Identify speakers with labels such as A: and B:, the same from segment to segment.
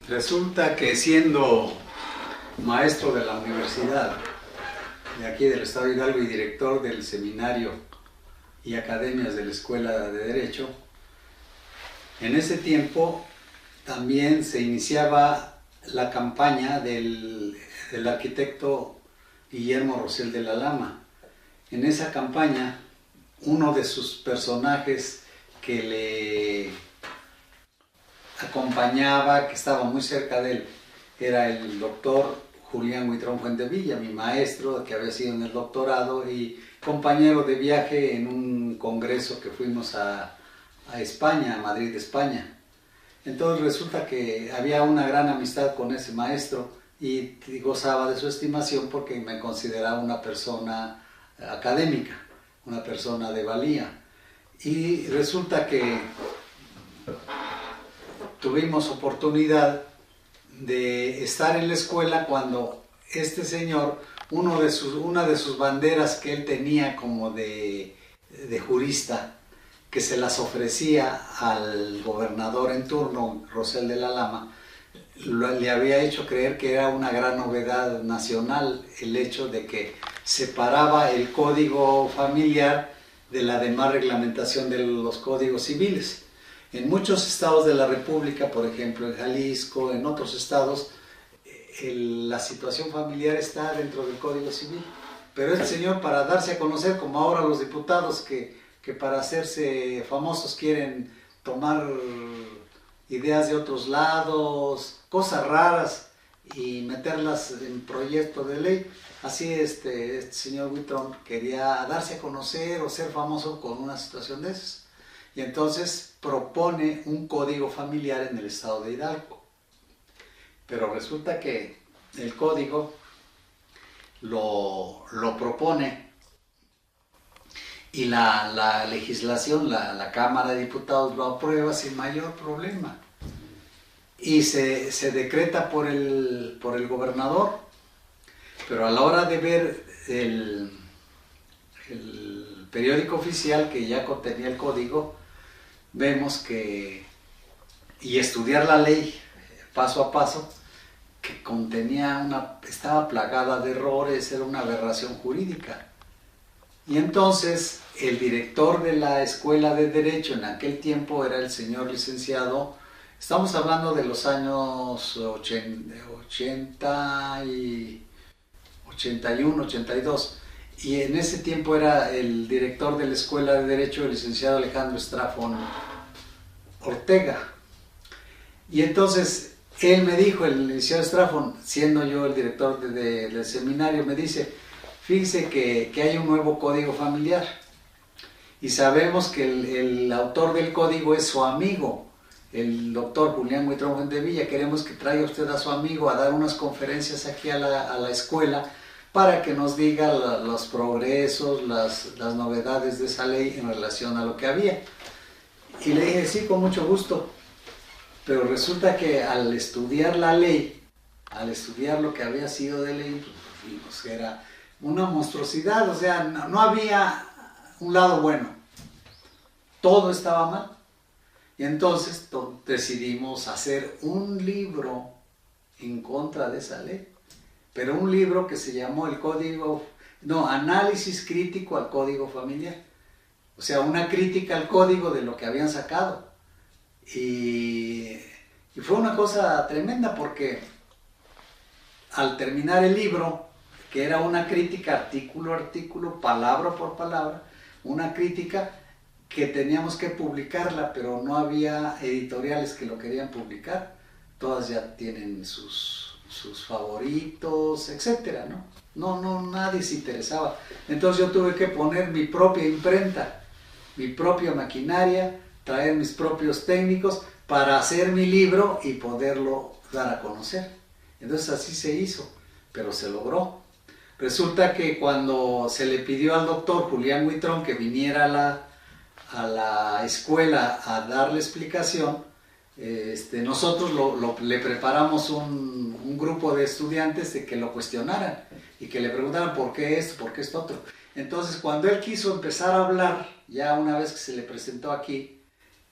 A: Resulta que siendo maestro de la universidad de aquí del Estado de Hidalgo y director del seminario y academias de la Escuela de Derecho, en ese tiempo también se iniciaba la campaña del arquitecto Guillermo Rosell de la Lama. En esa campaña, uno de sus personajes que le acompañaba, que estaba muy cerca de él, era el doctor Julián Huitrón Fuentevilla, mi maestro, que había sido en el doctorado y compañero de viaje en un congreso que fuimos a España, a Madrid, España. Entonces resulta que había una gran amistad con ese maestro y gozaba de su estimación porque me consideraba una persona académica, una persona de valía. Y resulta que tuvimos oportunidad de estar en la escuela cuando este señor, una de sus banderas que él tenía como de jurista, que se las ofrecía al gobernador en turno, Rosell de la Lama, le había hecho creer que era una gran novedad nacional el hecho de que separaba el código familiar de la demás reglamentación de los códigos civiles. En muchos estados de la República, por ejemplo en Jalisco, en otros estados, la situación familiar está dentro del Código Civil. Pero este señor, para darse a conocer, como ahora los diputados que para hacerse famosos quieren tomar ideas de otros lados, cosas raras, y meterlas en proyecto de ley, así este señor Huitrón quería darse a conocer o ser famoso con una situación de esas. Y entonces propone un código familiar en el estado de Hidalgo. Pero resulta que el código lo propone y la legislación, la Cámara de Diputados lo aprueba sin mayor problema. Y se decreta por el gobernador. Pero a la hora de ver el periódico oficial que ya contenía el código, vemos que, y estudiar la ley paso a paso, que estaba plagada de errores, era una aberración jurídica. Y entonces el director de la Escuela de Derecho en aquel tiempo era el señor licenciado, estamos hablando de los años 80 y 81, 82, y en ese tiempo era el director de la Escuela de Derecho, el licenciado Alejandro Estrafón Ortega. Y entonces él me dijo, el licenciado Estrafón, siendo yo el director del seminario, me dice: fíjese que hay un nuevo código familiar y sabemos que el autor del código es su amigo, el doctor Julián Huitrón Fuentevilla. Queremos que traiga usted a su amigo a dar unas conferencias aquí a la escuela para que nos diga los progresos, las novedades de esa ley en relación a lo que había. Y le dije: sí, con mucho gusto. Pero resulta que al estudiar la ley, al estudiar lo que había sido de ley, pues vimos que era una monstruosidad. O sea, no había un lado bueno, todo estaba mal. Y entonces decidimos hacer un libro en contra de esa ley, pero un libro que se llamó Análisis crítico al Código Familiar. O sea, una crítica al código de lo que habían sacado. Y fue una cosa tremenda porque al terminar el libro, que era una crítica artículo a artículo, palabra por palabra, una crítica que teníamos que publicarla, pero no había editoriales que lo querían publicar. Todas ya tienen sus favoritos, etcétera, ¿no? No, nadie se interesaba. Entonces yo tuve que poner mi propia imprenta, mi propia maquinaria, traer mis propios técnicos para hacer mi libro y poderlo dar a conocer. Entonces así se hizo, pero se logró. Resulta que cuando se le pidió al doctor Julián Huitrón que viniera a la escuela a darle explicación, nosotros le preparamos un grupo de estudiantes de que lo cuestionaran y que le preguntaran por qué esto, por qué esto otro. Entonces cuando él quiso empezar a hablar, ya una vez que se le presentó aquí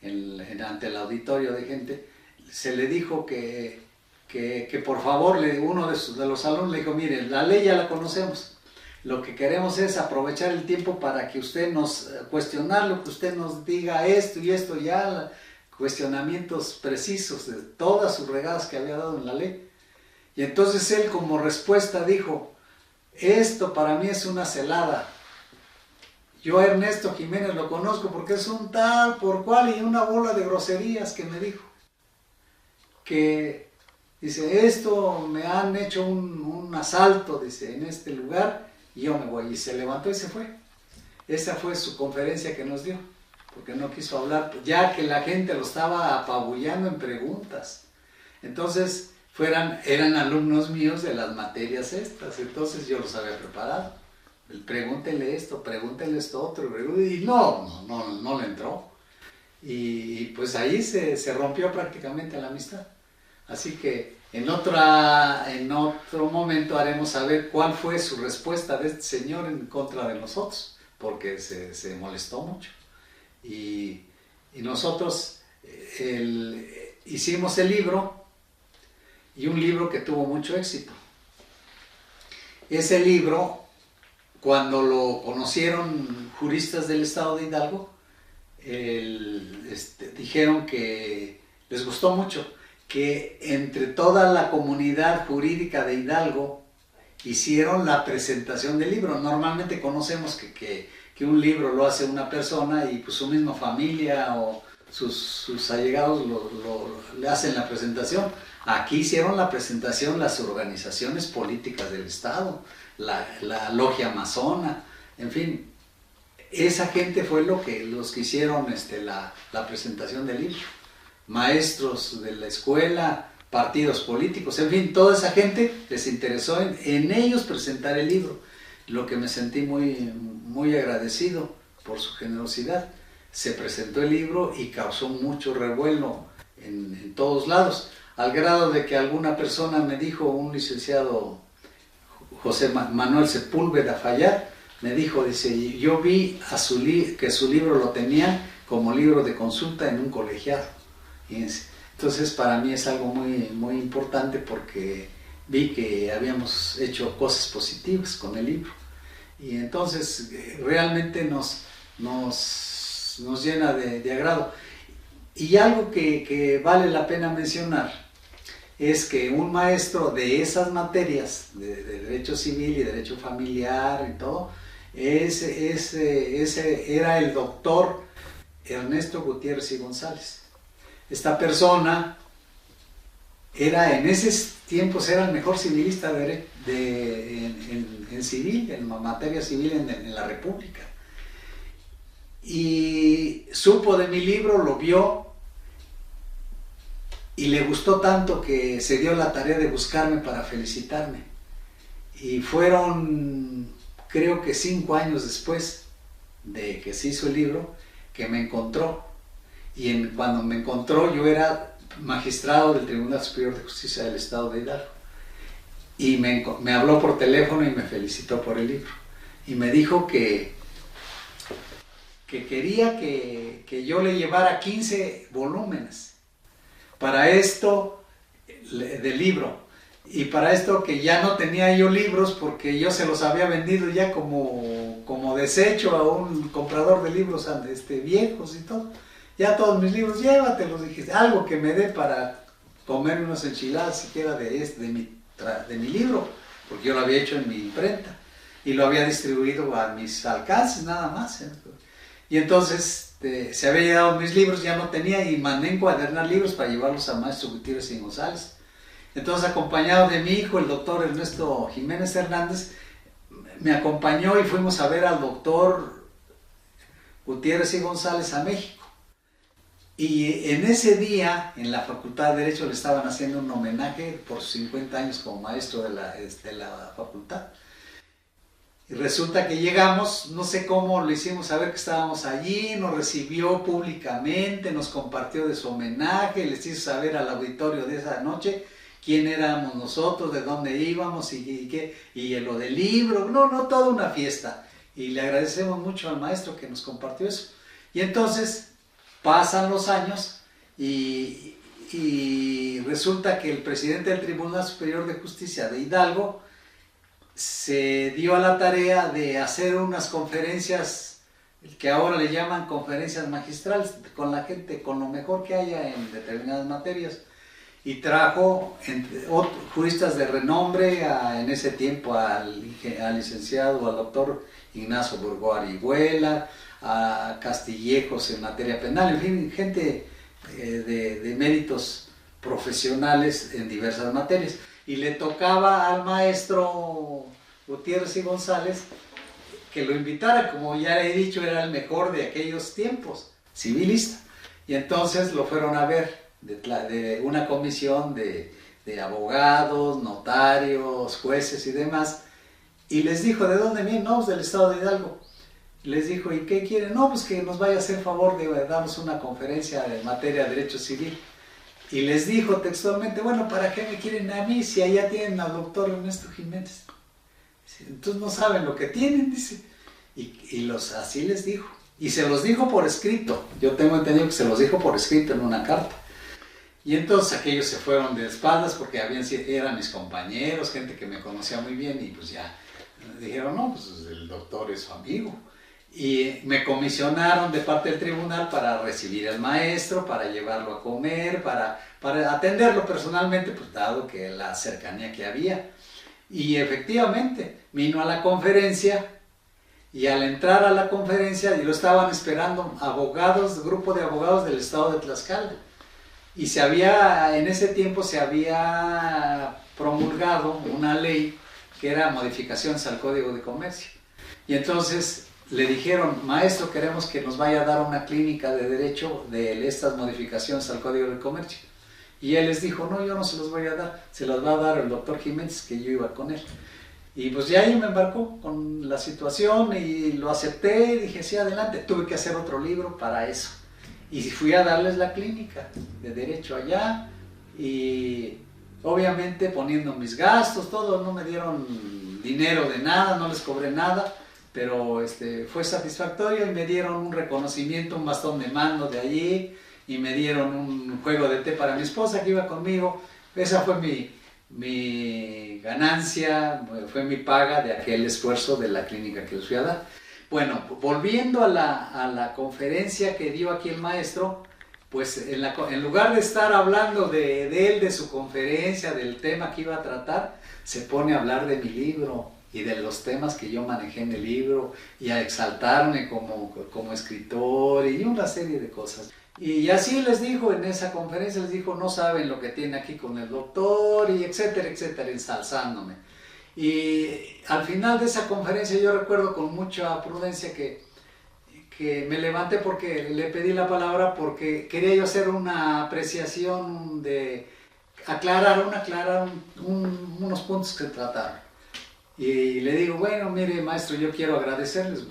A: ante el auditorio de gente, se le dijo que que por favor, uno de los alumnos le dijo, mire, la ley ya la conocemos, lo que queremos es aprovechar el tiempo para que usted nos cuestionarlo, que usted nos diga esto y esto, ya cuestionamientos precisos de todas sus regadas que había dado en la ley. Y entonces él como respuesta dijo, esto para mí es una celada. Yo a Ernesto Jiménez lo conozco porque es un tal por cual y una bola de groserías que me dijo. Que dice, esto me han hecho un asalto, dice, en este lugar y yo me voy. Y se levantó y se fue. Esa fue su conferencia que nos dio, porque no quiso hablar, ya que la gente lo estaba apabullando en preguntas. Entonces, eran alumnos míos de las materias estas, entonces yo los había preparado. Pregúntele esto, pregúntele esto otro, y no le entró. Y pues ahí se rompió prácticamente la amistad. Así que en otro momento haremos saber cuál fue su respuesta de este señor en contra de nosotros, porque se molestó mucho. Y nosotros hicimos el libro, y un libro que tuvo mucho éxito. Ese libro, cuando lo conocieron juristas del estado de Hidalgo, dijeron que les gustó mucho, que entre toda la comunidad jurídica de Hidalgo hicieron la presentación del libro. Normalmente conocemos que un libro lo hace una persona y pues su misma familia o sus allegados le hacen la presentación. Aquí hicieron la presentación las organizaciones políticas del estado, la logia masona, en fin, esa gente fue los que hicieron la presentación del libro. Maestros de la escuela, partidos políticos, en fin, toda esa gente les interesó en ellos presentar el libro, lo que me sentí muy, muy agradecido por su generosidad. Se presentó el libro y causó mucho revuelo en todos lados, al grado de que alguna persona me dijo, un licenciado José Manuel Sepúlveda Fallar, me dijo, dice, yo vi que su libro lo tenían como libro de consulta en un colegiado. Entonces para mí es algo muy, muy importante porque vi que habíamos hecho cosas positivas con el libro. Y entonces realmente nos llena de agrado. Y algo que vale la pena mencionar es que un maestro de esas materias, de derecho civil y derecho familiar y todo, ese era el doctor Ernesto Gutiérrez y González. Esta persona en esos tiempos era el mejor civilista en civil, en materia civil en la República. Y supo de mi libro, lo vio y le gustó tanto que se dio la tarea de buscarme para felicitarme. Y fueron, creo que 5 años después de que se hizo el libro, que me encontró. Y cuando me encontró, yo era magistrado del Tribunal Superior de Justicia del Estado de Hidalgo. Y me habló por teléfono y me felicitó por el libro. Y me dijo que quería que yo le llevara 15 volúmenes para esto del libro. Y para esto que ya no tenía yo libros porque yo se los había vendido ya como desecho a un comprador de libros viejos y todo. Ya todos mis libros, llévatelos, dije, algo que me dé para comer unas enchiladas siquiera de mi libro, porque yo lo había hecho en mi imprenta y lo había distribuido a mis alcances nada más. Y entonces se había llegado mis libros, ya no tenía, y mandé encuadernar libros para llevarlos al maestro Gutiérrez y González. Entonces, acompañado de mi hijo, el doctor Ernesto Jiménez Hernández, me acompañó y fuimos a ver al doctor Gutiérrez y González a México. Y en ese día, en la Facultad de Derecho, le estaban haciendo un homenaje por sus 50 años como maestro de la facultad. Y resulta que llegamos, no sé cómo lo hicimos saber que estábamos allí, nos recibió públicamente, nos compartió de su homenaje, les hizo saber al auditorio de esa noche quién éramos nosotros, de dónde íbamos y lo del libro, toda una fiesta. Y le agradecemos mucho al maestro que nos compartió eso. Y entonces pasan los años y y resulta que el presidente del Tribunal Superior de Justicia de Hidalgo se dio a la tarea de hacer unas conferencias que ahora le llaman conferencias magistrales con la gente, con lo mejor que haya en determinadas materias, y trajo juristas de renombre en ese tiempo al licenciado, al doctor Ignacio Burgó Arihuela, a Castillejos en materia penal, en fin, gente de méritos profesionales en diversas materias. Y le tocaba al maestro Gutiérrez y González que lo invitara, como ya he dicho, era el mejor de aquellos tiempos, civilista. Y entonces lo fueron a ver de una comisión de abogados, notarios, jueces y demás, y les dijo, ¿de dónde vienen? No, pues del estado de Hidalgo. Les dijo, ¿y qué quieren? No, pues que nos vaya a hacer favor de darnos una conferencia en materia de derecho civil. Y les dijo textualmente, bueno, ¿para qué me quieren a mí si allá tienen al doctor Ernesto Jiménez? Entonces no saben lo que tienen, dice. Y así les dijo. Y se los dijo por escrito. Yo tengo entendido que se los dijo por escrito en una carta. Y entonces aquellos se fueron de espaldas porque eran mis compañeros, gente que me conocía muy bien, y pues ya dijeron, no, pues el doctor es su amigo. Y me comisionaron de parte del tribunal para recibir al maestro, para llevarlo a comer, para atenderlo personalmente, pues dado que la cercanía que había. Y efectivamente, vino a la conferencia, y al entrar a la conferencia, y lo estaban esperando abogados, grupo de abogados del estado de Tlaxcala. Y en ese tiempo se había promulgado una ley que era modificaciones al Código de Comercio. Y entonces le dijeron, maestro, queremos que nos vaya a dar una clínica de derecho de estas modificaciones al Código de Comercio. Y él les dijo, no, yo no se los voy a dar, se las va a dar el doctor Jiménez, que yo iba con él. Y pues ya ahí me embarcó con la situación y lo acepté, y dije, sí, adelante. Tuve que hacer otro libro para eso. Y fui a darles la clínica de derecho allá, y obviamente poniendo mis gastos, todo, no me dieron dinero de nada, no les cobré nada, pero fue satisfactorio, y me dieron un reconocimiento, un bastón de mando de allí, y me dieron un juego de té para mi esposa que iba conmigo. Esa fue mi ganancia, fue mi paga de aquel esfuerzo de la clínica que les fui a dar. Bueno, volviendo a la conferencia que dio aquí el maestro, pues en lugar de estar hablando de él, de su conferencia, del tema que iba a tratar, se pone a hablar de mi libro y de los temas que yo manejé en el libro, y a exaltarme como escritor y una serie de cosas. Y así les dijo en esa conferencia, les dijo, no saben lo que tiene aquí con el doctor, y etcétera, etcétera, ensalzándome. Y al final de esa conferencia yo recuerdo con mucha prudencia que me levanté porque le pedí la palabra, porque quería yo hacer una apreciación aclarar unos puntos que trataron. Y le digo, bueno, mire maestro, yo quiero agradecerles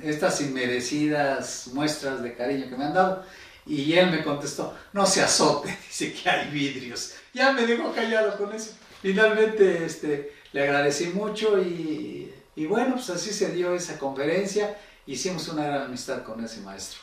A: estas inmerecidas muestras de cariño que me han dado. Y él me contestó, no se azote, dice que hay vidrios. Ya me dejó callado con eso. Finalmente le agradecí mucho, y bueno, pues así se dio esa conferencia. Hicimos una gran amistad con ese maestro.